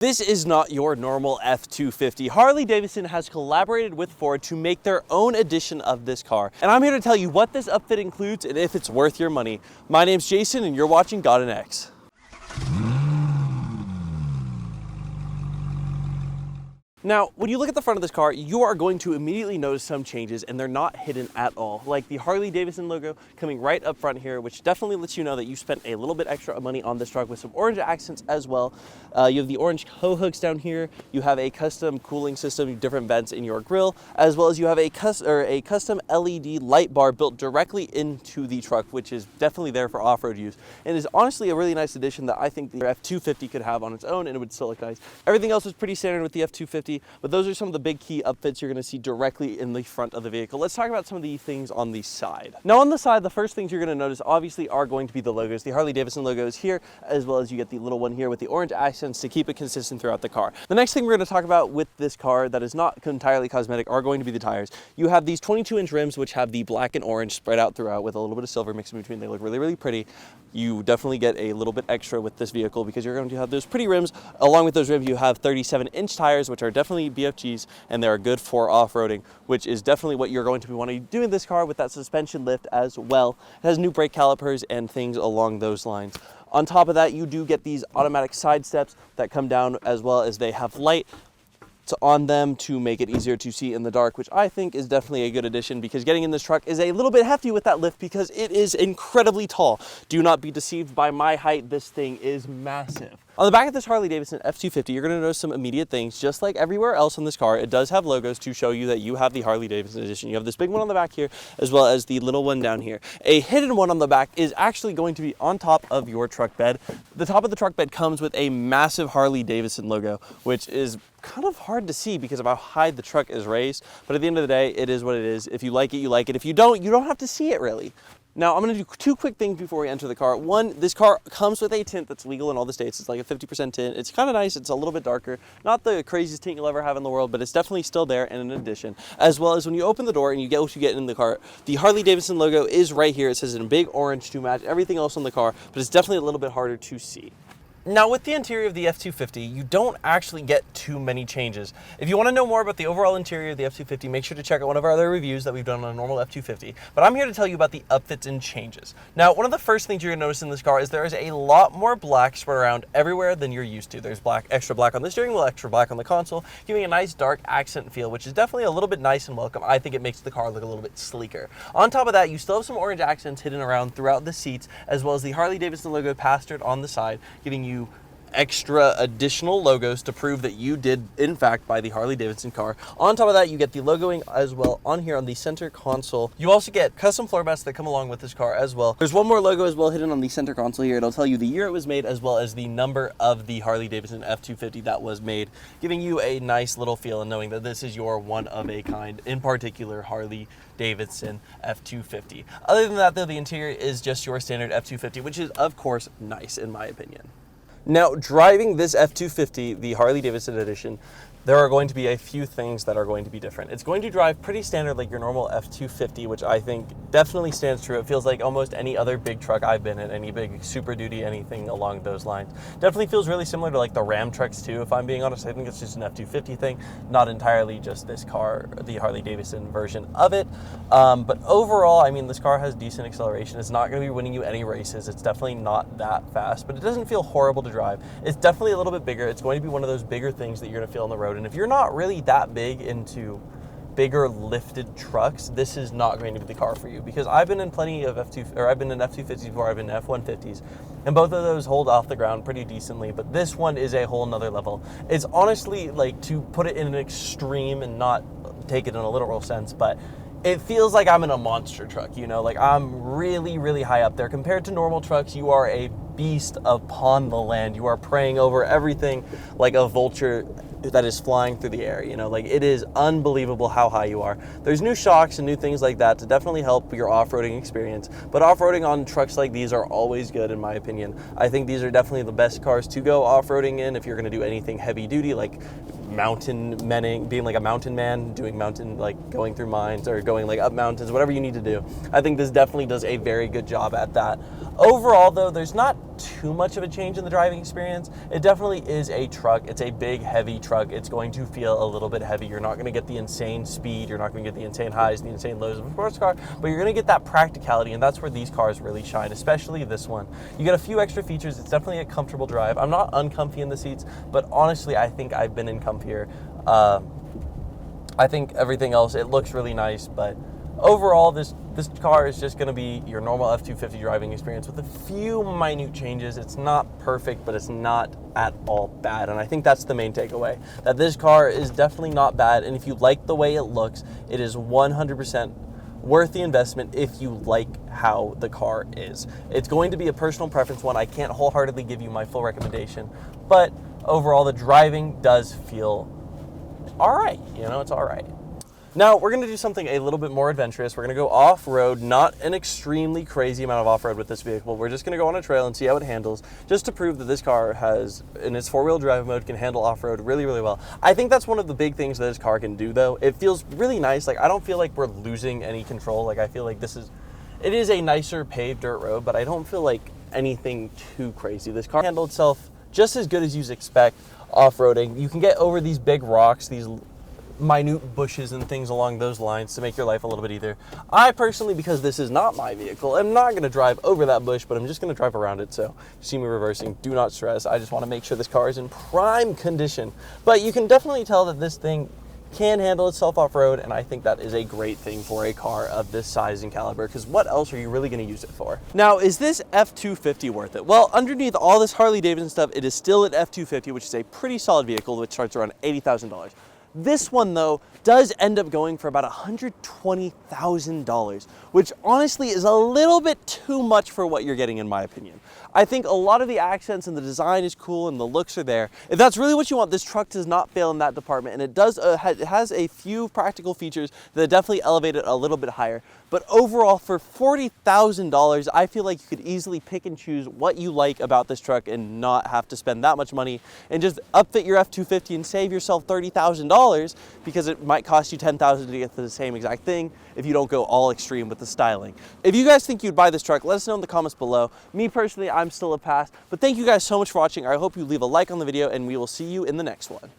This is not your normal F250. Harley-Davidson has collaborated with Ford to make their own edition of this car. And I'm here to tell you what this upfit includes and if it's worth your money. My name's Jason and you're watching Got an X. Now, when you look at the front of this car, you are going to immediately notice some changes, and they're not hidden at all. Like the Harley-Davidson logo coming right up front here, which definitely lets you know that you spent a little bit extra money on this truck with some orange accents as well. You have the orange tow hooks down here. You have a custom cooling system, different vents in your grille, as well as you have a custom LED light bar built directly into the truck, which is definitely there for off-road use, and is honestly a really nice addition that I think the F250 could have on its own, and it would still look nice. Everything else is pretty standard with the F250. But those are some of the big key upfits you're going to see directly in the front of the vehicle. Let's talk about some of the things on the side. Now on the side, the first things you're going to notice obviously are going to be the logos. The Harley-Davidson logo is here, as well as you get the little one here with the orange accents to keep it consistent throughout the car. The next thing we're going to talk about with this car that is not entirely cosmetic are going to be the tires. You have these 22-inch rims which have the black and orange spread out throughout with a little bit of silver mixed in between. They look really, really pretty. You definitely get a little bit extra with this vehicle because you're going to have those pretty rims. Along with those rims, you have 37-inch tires, which are definitely BFGs, and they're good for off-roading, which is definitely what you're going to be wanting to do in this car with that suspension lift as well. It has new brake calipers and things along those lines. On top of that, you do get these automatic side steps that come down, as well as they have light on them to make it easier to see in the dark, which I think is definitely a good addition because getting in this truck is a little bit hefty with that lift because it is incredibly tall. Do not be deceived by my height. This thing is massive. On the back of this Harley-Davidson F250, you're going to notice some immediate things. Just like everywhere else on this car, it does have logos to show you that you have the Harley-Davidson Edition. You have this big one on the back here, as well as the little one down here. A hidden one on the back is actually going to be on top of your truck bed. The top of the truck bed comes with a massive Harley-Davidson logo, which is kind of hard to see because of how high the truck is raised. But at the end of the day, it is what it is. If you like it, you like it. If you don't have to see it really. Now, I'm going to do two quick things before we enter the car. One, this car comes with a tint that's legal in all the states. It's like a 50% tint. It's kind of nice. It's a little bit darker. Not the craziest tint you'll ever have in the world, but it's definitely still there and an addition. As well as when you open the door and you get what you get in the car, the Harley-Davidson logo is right here. It says in big orange to match everything else on the car, but it's definitely a little bit harder to see. Now, with the interior of the F250, you don't actually get too many changes. If you want to know more about the overall interior of the F250, make sure to check out one of our other reviews that we've done on a normal F250. But I'm here to tell you about the upfits and changes. Now, one of the first things you're going to notice in this car is there is a lot more black spread around everywhere than you're used to. There's extra black on the steering wheel, extra black on the console, giving a nice dark accent feel, which is definitely a little bit nice and welcome. I think it makes the car look a little bit sleeker. On top of that, you still have some orange accents hidden around throughout the seats, as well as the Harley-Davidson logo plastered on the side, giving you extra additional logos to prove that you did in fact buy the Harley-Davidson car. On top of that, you get the logoing as well on here on the center console. You also get custom floor mats that come along with this car as well. There's one more logo as well hidden on the center console here. It'll tell you the year it was made as well as the number of the Harley-Davidson F250 that was made, giving you a nice little feel and knowing that this is your one of a kind, in particular Harley-Davidson F250. Other than that though, the interior is just your standard F250, which is of course nice in my opinion. Now, driving this F250, the Harley-Davidson Edition, there are going to be a few things that are going to be different. It's going to drive pretty standard like your normal F250, which I think definitely stands true. It feels like almost any other big truck I've been in, any big Super Duty, anything along those lines. Definitely feels really similar to like the Ram trucks too, if I'm being honest. I think it's just an F250 thing, not entirely just this car, the Harley-Davidson version of it. But overall, I mean, this car has decent acceleration. It's not going to be winning you any races. It's definitely not that fast, but it doesn't feel horrible to drive. It's definitely a little bit bigger. It's going to be one of those bigger things that you're going to feel on the road. And if you're not really that big into bigger lifted trucks, this is not going to be the car for you, because I've been in plenty of I've been in F250s before, I've been in F150s, and both of those hold off the ground pretty decently, but this one is a whole nother level. It's honestly, like, to put it in an extreme and not take it in a literal sense, but it feels like I'm in a monster truck, you know, like I'm really, really high up there. Compared to normal trucks, you are a beast upon the land. You are preying over everything like a vulture that is flying through the air. You know, like, it is unbelievable how high you are. There's new shocks and new things like that to definitely help your off-roading experience, but off-roading on trucks like these are always good, in my opinion. I think these are definitely the best cars to go off-roading in if you're going to do anything heavy duty, like mountain menning, being like a mountain man, doing mountain, like going through mines or going like up mountains, whatever you need to do. I think this definitely does a very good job at that. Overall though, there's not too much of a change in the driving experience. It definitely is a truck. It's a big, heavy truck. It's going to feel a little bit heavy. You're not going to get the insane speed. You're not going to get the insane highs, the insane lows of a sports car, but you're going to get that practicality, and that's where these cars really shine, especially this one. You get a few extra features. It's definitely a comfortable drive. I'm not uncomfy in the seats, but honestly, I think I've been in comfier. I think everything else, it looks really nice, but overall, this car is just going to be your normal F250 driving experience with a few minute changes. It's not perfect, but it's not at all bad, and I think that's the main takeaway, that this car is definitely not bad, and if you like the way it looks, it is 100% worth the investment if you like how the car is. It's going to be a personal preference one. I can't wholeheartedly give you my full recommendation, but overall, the driving does feel all right. You know, it's all right. Now, we're going to do something a little bit more adventurous. We're going to go off-road, not an extremely crazy amount of off-road with this vehicle. We're just going to go on a trail and see how it handles, just to prove that this car has, in its four-wheel drive mode, can handle off-road really, really well. I think that's one of the big things that this car can do, though. It feels really nice. Like, I don't feel like we're losing any control. Like, I feel like it is a nicer paved dirt road, but I don't feel like anything too crazy. This car handled itself just as good as you'd expect off-roading. You can get over these big rocks, these minute bushes and things along those lines to make your life a little bit easier. I personally, because this is not my vehicle, I'm not going to drive over that bush, but I'm just going to drive around it. So if you see me reversing, do not stress. I just want to make sure this car is in prime condition. But you can definitely tell that this thing can handle itself off-road, and I think that is a great thing for a car of this size and caliber, because what else are you really going to use it for? Now, is this F250 worth it? Well, underneath all this Harley-Davidson stuff, it is still an F250, which is a pretty solid vehicle, which starts around $80,000. This one, though, does end up going for about $120,000, which honestly is a little bit too much for what you're getting, in my opinion. I think a lot of the accents and the design is cool and the looks are there. If that's really what you want, this truck does not fail in that department, and it does it has a few practical features that definitely elevate it a little bit higher. But overall, for $40,000, I feel like you could easily pick and choose what you like about this truck and not have to spend that much money and just upfit your F250 and save yourself $30,000, because it might cost you $10,000 to get the same exact thing if you don't go all extreme with the styling. If you guys think you'd buy this truck, let us know in the comments below. Me personally, I'm still a pass, but thank you guys so much for watching. I hope you leave a like on the video, and we will see you in the next one.